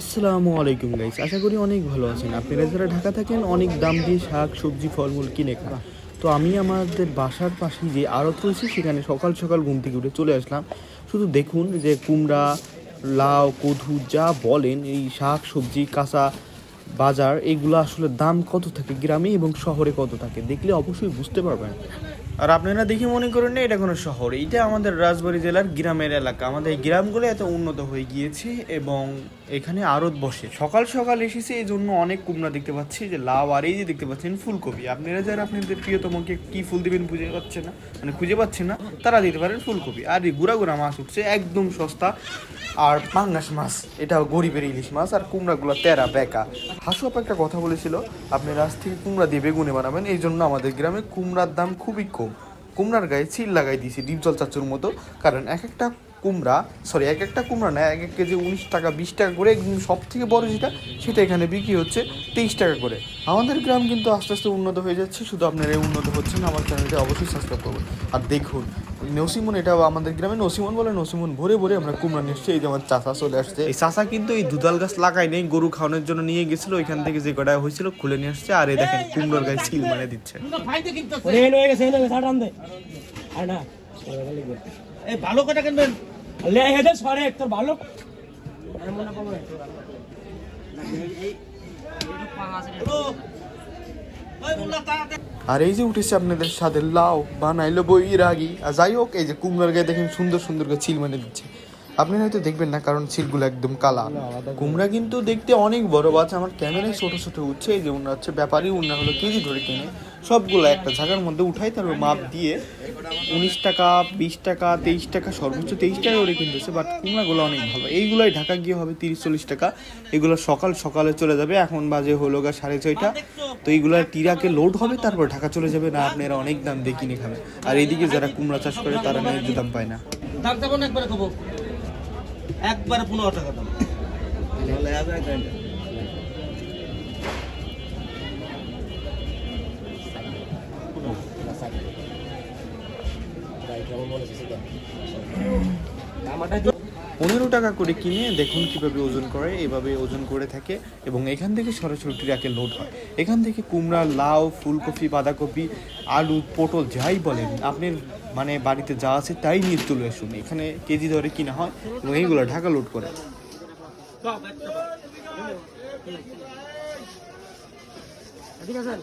আসসালামু আলাইকুম গাইস, আশা করি অনেক ভালো আছেন। আপনারা যারা ঢাকা থাকেন অনেক দাম দিয়ে শাক সবজি ফলমূল কিনে খান। তো আমি আমাদের বাসার পাশে যে আড়ত রয়েছে সেখানে সকাল সকাল ঘুম থেকে উঠে চলে আসলাম। শুধু দেখুন যে কুমড়া, লাউ, কদু যা বলেন, এই শাক সবজি কাঁচা বাজার এগুলো আসলে দাম কত থাকে গ্রামে এবং শহরে কত থাকে দেখলে অবশ্যই বুঝতে পারবেন। আর আপনারা দেখে মনে করেন না এটা কোনো শহর, এইটা আমাদের রাজবাড়ী জেলার গ্রামের এলাকা। আমাদের এই গ্রামগুলো এত উন্নত হয়ে গিয়েছে এবং এখানে আড়ত বসে। সকাল সকাল এসেছে এই জন্য অনেক কুমড়া দেখতে পাচ্ছি, যে লাউ, আর এই যে দেখতে পাচ্ছেন ফুলকপি। আপনারা যারা আপনাদের প্রিয়তমকে কি ফুল দিবেন খুঁজে পাচ্ছেন না, খুঁজে পাচ্ছেন না, তারা দিতে পারেন ফুলকপি। আর এই গুড়া গুড়া মাছ উঠছে একদম সস্তা, আর পাঙ্গাস মাছ, এটা গরিবের ইলিশ মাছ। আর কুমড়াগুলো তেরা বেকা। হাসু আপা একটা কথা বলেছিল, আপনি রাজ থেকে কুমড়া দিয়ে বেগুনে বানাবেন। এই জন্য আমাদের গ্রামে কুমড়ার দাম খুবই কম। কুমড়ার গায়ে চিল লাগাই দিয়েছি ডিপজল চাচুর মতো, কারণ এক একটা কুমড়া না, এক এক কেজি 19 টাকা 20 টাকা করে। একদম সব থেকে বড় সেটা এখানে বিক্রি হচ্ছে 23 টাকা করে। আমাদের গ্রাম কিন্তু আস্তে আস্তে উন্নত হয়ে যাচ্ছে, শুধু আপনারা উন্নত হচ্ছেন। আমার চ্যানেলটা অবশ্যই সাবস্ক্রাইব করবেন। আর দেখুন নসিমন, এটা আমাদের গ্রামে নসিমন বলে, নসিমন ভরে ভরে আমরা কুমড়া নিচ্ছি। এই যে আমার চাষা চলে আসছে, এই চাষা কিন্তু এই দুধাল গাছ লাগাই নেই, গরু খাওয়ানোর জন্য নিয়ে গেছিল, ওইখান থেকে যে কটা হয়েছিল খুলে নিয়ে আসছে। আর এই দেখেন কুমড়োর গায়ে সিল মানে দিচ্ছে। ভালো কথা কিনবেন ভালো। আর এই যে উঠেছে আপনাদের সাথে লাউ বানাইলো বৈরাগী। আর যাই হোক, এই যে কুমড়ার গায়ে দেখেন সুন্দর সুন্দর করে চিল মানে দিচ্ছে। আপনি হয়তো দেখবেন না, কারণ চিলগুলো একদম কালা। কুমড়া কিন্তু দেখতে অনেক বড় বাচ্চা, আমার ক্যামেরায় ছোট ছোট উঠছে। এই যে উন্না হচ্ছে ব্যাপারী, উন্না হলো কেজি ধরে কিনে সবগুলো একটা ঝাঁকার মধ্যে উঠাই, তারপর মাপ দিয়ে 19 টাকা 20 টাকা 23 টাকা, সর্বোচ্চ 23 টাকা করে কিনতেছে। বাট কুমড়াগুলো অনেক ভালো। এইগুলোই ঢাকা গিয়ে হবে 30-40 টাকা। এগুলো সকালে চলে যাবে, এখন বাজে হলো 6:30। তো এইগুলো টিরাকে লোড হবে, তারপর ঢাকা চলে যাবে। না আপনারা অনেক দাম দিয়ে কিনে খাবেন। আর এইদিকে যারা কুমড়া চাষ করে তারা ন্যায্য দাম পায় না। একবারে 15 টাকা দাম। পনেরো টাকা করে কিনে দেখুন কিভাবে ওজন করে, এভাবে ওজন করে থাকে। এবং এখান থেকে সরাসরি ট্রাকে লোড হয়। এখান থেকে কুমড়া, লাউ, ফুলকপি, বাঁধাকপি, আলু, পটল যাই বলেন আপনার বাড়িতে যা আছে তাই নিয়ে চলে আসুন। এখানে কেজি ধরে কিনা হয় এবং এইগুলো ঢাকা লোড করে। ঠিক আছে।